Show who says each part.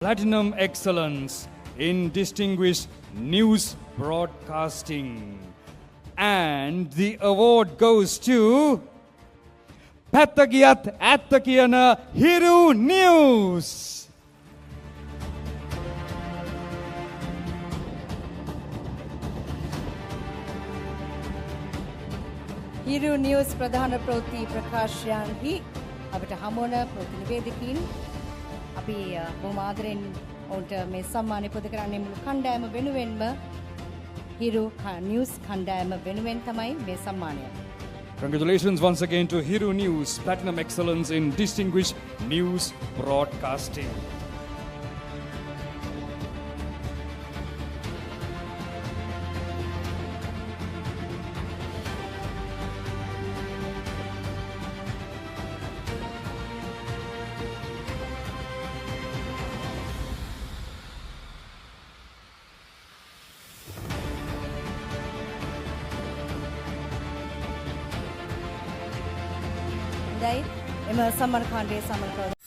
Speaker 1: Platinum Excellence in Distinguished News Broadcasting. And the award goes to Pattagiyat Attakiyana Hiru News.
Speaker 2: හිරු නිවස් ප්‍රධාන ප්‍රවෘත්ති ප්‍රකාශයන්හි අපිට හමුවන ප්‍රවෘත්ති නිවේදකීන් අපි බොහොම ආදරෙන් ඔවුන්ට මේ සම්මානය පුද කරන්නේ මුළු කණ්ඩායම වෙනුවෙන්ම හිරු නිවස් කණ්ඩායම වෙනුවෙන් තමයි මේ සම්මානය.
Speaker 1: Congratulations once again to Hiru News, Platinum Excellence in Distinguished News Broadcasting.
Speaker 2: දැයි එම සම්මාන කාණ්ඩයේ සමන්කව